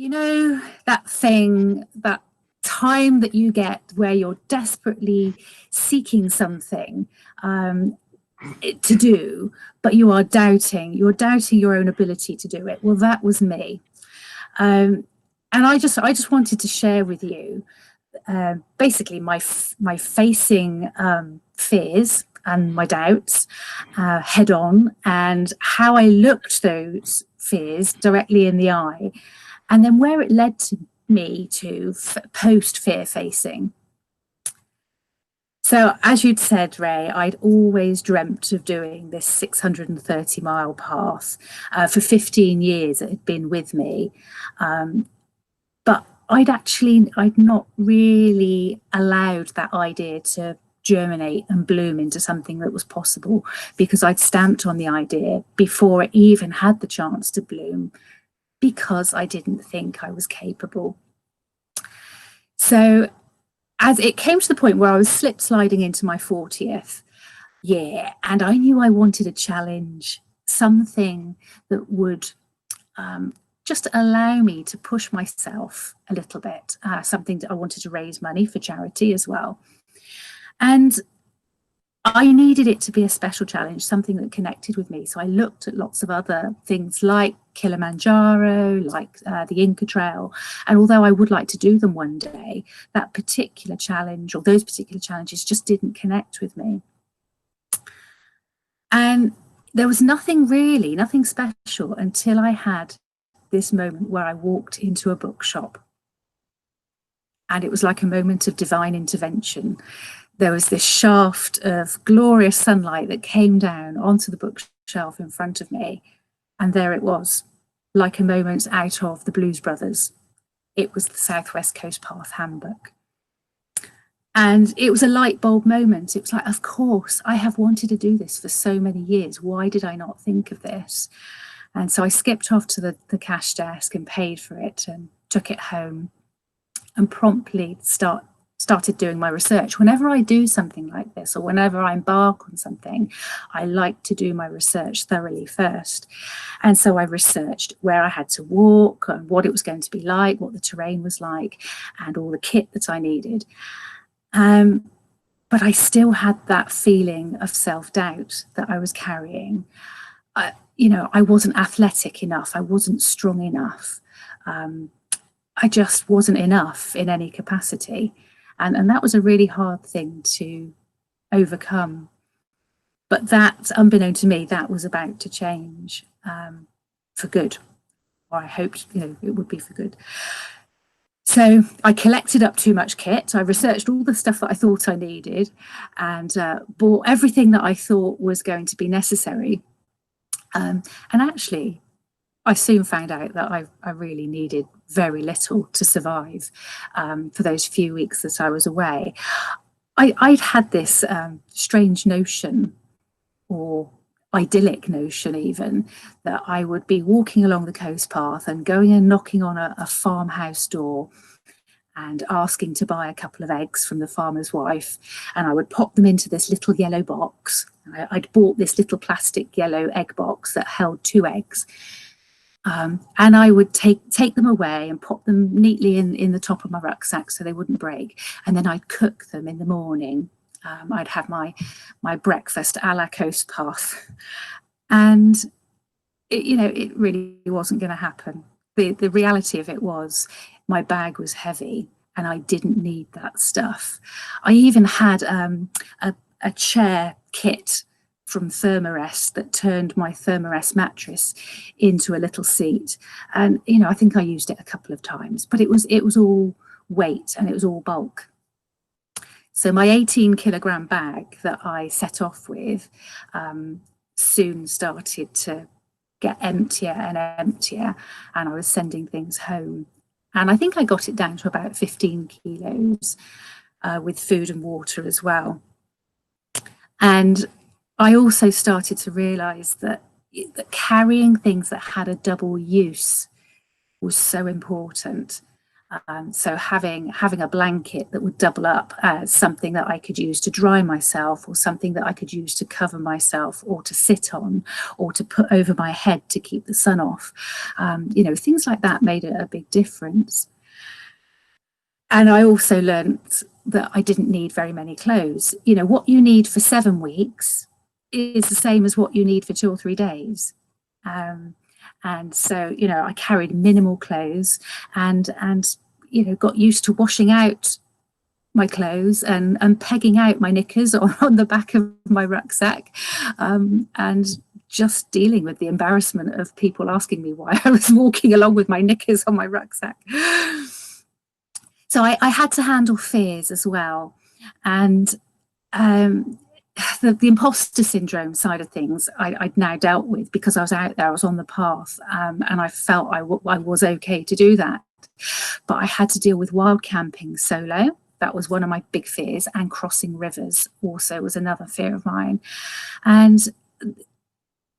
You know, that thing, that time that you get where you're desperately seeking something to do, but you're doubting your own ability to do it. Well, that was me. And I just wanted to share with you basically my facing fears and my doubts head on, and how I looked those fears directly in the eye, and then where it led to me to post fear facing. So as you'd said, Ray, I'd always dreamt of doing this 630-mile path. For 15 years it had been with me, but I'd not really allowed that idea to germinate and bloom into something that was possible, because I'd stamped on the idea before it even had the chance to bloom, because I didn't think I was capable. So as it came to the point where I was slip sliding into my 40th year, and I knew I wanted a challenge, something that would just allow me to push myself a little bit, something that I wanted to raise money for charity as well. And I needed it to be a special challenge, something that connected with me. So I looked at lots of other things like Kilimanjaro, like the Inca Trail. And although I would like to do them one day, that particular challenge, or those particular challenges, just didn't connect with me. And there was nothing special until I had this moment where I walked into a bookshop. And it was like a moment of divine intervention. There was this shaft of glorious sunlight that came down onto the bookshelf in front of me. And there it was, like a moment out of the Blues Brothers. It was the Southwest Coast Path Handbook. And it was a light bulb moment. It was like, of course, I have wanted to do this for so many years. Why did I not think of this? And so I skipped off to the cash desk and paid for it and took it home and promptly started doing my research. Whenever I do something like this, or whenever I embark on something, I like to do my research thoroughly first. And so I researched where I had to walk and what it was going to be like, what the terrain was like, and all the kit that I needed. But I still had that feeling of self-doubt that I was carrying. I wasn't athletic enough. I wasn't strong enough. I just wasn't enough in any capacity. And that was a really hard thing to overcome. But that, unbeknown to me, that was about to change for good. Or I hoped, it would be for good. So I collected up too much kit. I researched all the stuff that I thought I needed, and bought everything that I thought was going to be necessary. And actually, I soon found out that I really needed very little to survive for those few weeks that I was away. I'd had this strange notion, or idyllic notion even, that I would be walking along the coast path and going and knocking on a farmhouse door and asking to buy a couple of eggs from the farmer's wife, and I would pop them into this little yellow box. I'd bought this little plastic yellow egg box that held 2 eggs, and I would take them away and pop them neatly in the top of my rucksack so they wouldn't break, and then I'd cook them in the morning. I'd have my breakfast a la Coast Path, and it really wasn't going to happen. The reality of it was, my bag was heavy and I didn't need that stuff. I even had a chair kit from Thermarest that turned my Thermarest mattress into a little seat, and I think I used it a couple of times, but it was all weight and it was all bulk. So my 18-kilogram bag that I set off with soon started to get emptier and emptier, and I was sending things home. And I think I got it down to about 15 kilos with food and water as well. And I also started to realise that carrying things that had a double use was so important. So having a blanket that would double up as something that I could use to dry myself, or something that I could use to cover myself, or to sit on, or to put over my head to keep the sun off, you know, things like that made a big difference. And I also learnt that I didn't need very many clothes. You know, what you need for 7 weeks is the same as what you need for 2 or 3 days. And so, you know, I carried minimal clothes, and you know, got used to washing out my clothes and pegging out my knickers on the back of my rucksack, and just dealing with the embarrassment of people asking me why I was walking along with my knickers on my rucksack. So I had to handle fears as well. And the imposter syndrome side of things I'd now dealt with, because I was out there, I was on the path, and I felt I was okay to do that. But I had to deal with wild camping solo. That was one of my big fears, and crossing rivers also was another fear of mine. And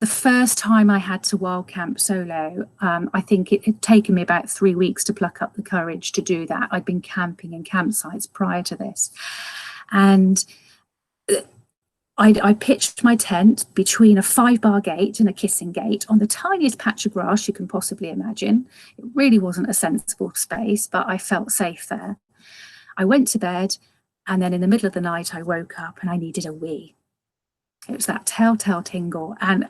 the first time I had to wild camp solo, I think it had taken me about 3 weeks to pluck up the courage to do that. I'd been camping in campsites prior to this. And I pitched my tent between a 5-bar gate and a kissing gate on the tiniest patch of grass you can possibly imagine. It really wasn't a sensible space, but I felt safe there. I went to bed, and then in the middle of the night, I woke up and I needed a wee. It was that telltale tingle. And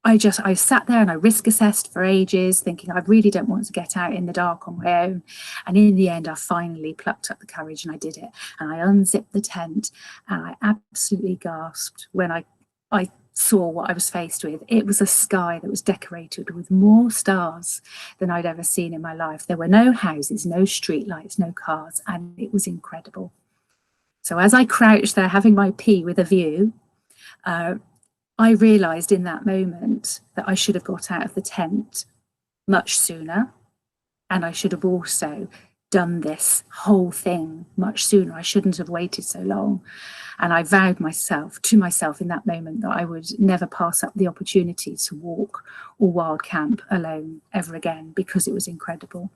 I sat there and I risk assessed for ages, thinking I really don't want to get out in the dark on my own. And in the end, I finally plucked up the courage and I did it. And I unzipped the tent, and I absolutely gasped when I saw what I was faced with. It was a sky that was decorated with more stars than I'd ever seen in my life. There were no houses, no street lights, no cars, and it was incredible. So as I crouched there having my pee with a view, I realised in that moment that I should have got out of the tent much sooner, and I should have also done this whole thing much sooner. I shouldn't have waited so long. And I vowed to myself in that moment that I would never pass up the opportunity to walk or wild camp alone ever again, because it was incredible.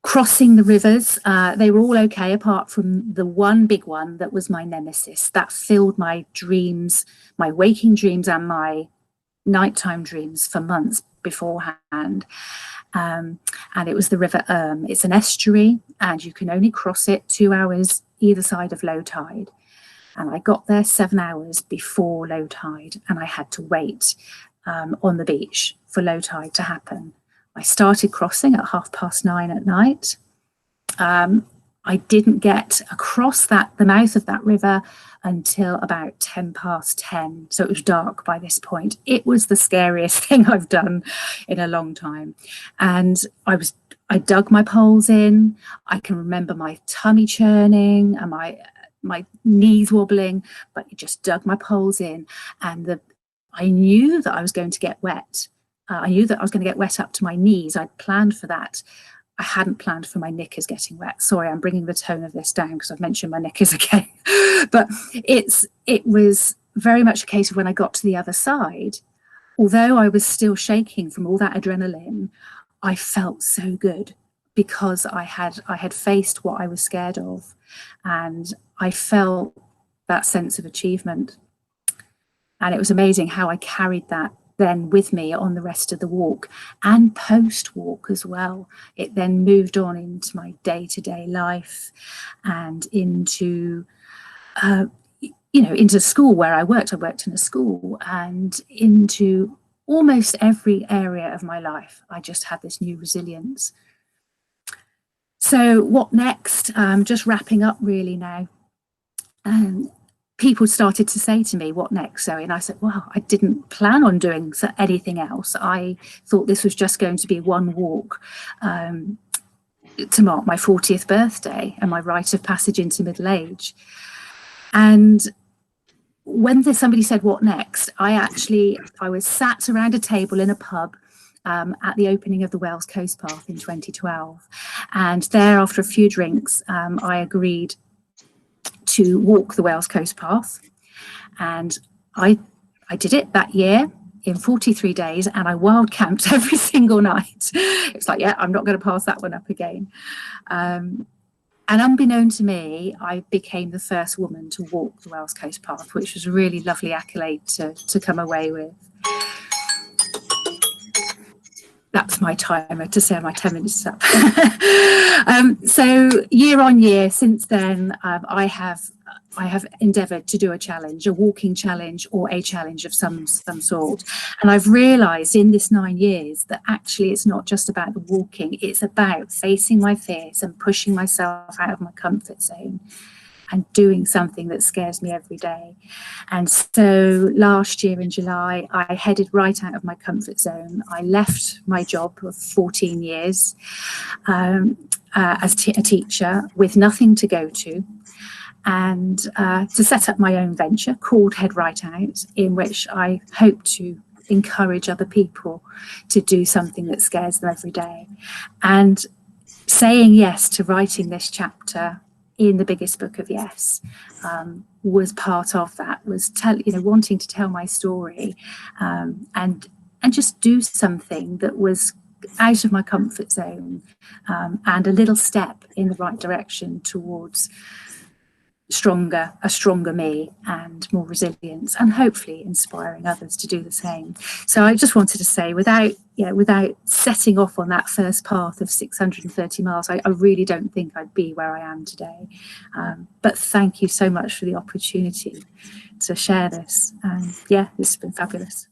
Crossing the rivers, they were all okay, apart from the one big one that was my nemesis. That filled my dreams, my waking dreams and my nighttime dreams for months beforehand. And it was the River It's an estuary, and you can only cross it 2 hours either side of low tide. And I got there 7 hours before low tide, and I had to wait on the beach for low tide to happen. I started crossing at 9:30 at night. I didn't get across the mouth of that river until about 10:10. So it was dark by this point. It was the scariest thing I've done in a long time. And I dug my poles in. I can remember my tummy churning and my knees wobbling, but I just dug my poles in, and I knew that I was going to get wet. I knew that I was going to get wet up to my knees. I'd planned for that. I hadn't planned for my knickers getting wet. Sorry, I'm bringing the tone of this down because I've mentioned my knickers again. But it was very much a case of when I got to the other side, although I was still shaking from all that adrenaline, I felt so good, because I had faced what I was scared of, and I felt that sense of achievement. And it was amazing how I carried that then with me on the rest of the walk and post-walk as well. It then moved on into my day-to-day life and into, into school where I worked. I worked in a school, and into almost every area of my life. I just had this new resilience. So what next? Just wrapping up really now. People started to say to me, what next, Zoe? And I said, well, I didn't plan on doing anything else. I thought this was just going to be one walk to mark my 40th birthday and my rite of passage into middle age. And when somebody said, what next? I was sat around a table in a pub at the opening of the Wales Coast Path in 2012. And there, after a few drinks, I agreed to walk the Wales Coast Path, and I did it that year in 43 days, and I wild camped every single night. It's like, yeah, I'm not going to pass that one up again. And unbeknown to me, I became the first woman to walk the Wales Coast Path, which was a really lovely accolade to come away with. That's my timer to say my 10 minutes is up. So year on year since then, I have endeavoured to do a challenge, a walking challenge or a challenge of some sort. And I've realised in this 9 years that actually it's not just about the walking, it's about facing my fears and pushing myself out of my comfort zone and doing something that scares me every day. And so last year in July, I headed right out of my comfort zone. I left my job of 14 years as a teacher with nothing to go to, and to set up my own venture called Head Right Out, in which I hope to encourage other people to do something that scares them every day. And saying yes to writing this chapter in the biggest book of yes was part of that, was wanting to tell my story and just do something that was out of my comfort zone and a little step in the right direction towards a stronger me and more resilience, and hopefully inspiring others to do the same. So I just wanted to say, without setting off on that first path of 630 miles, I really don't think I'd be where I am today. But thank you so much for the opportunity to share this. Yeah, this has been fabulous.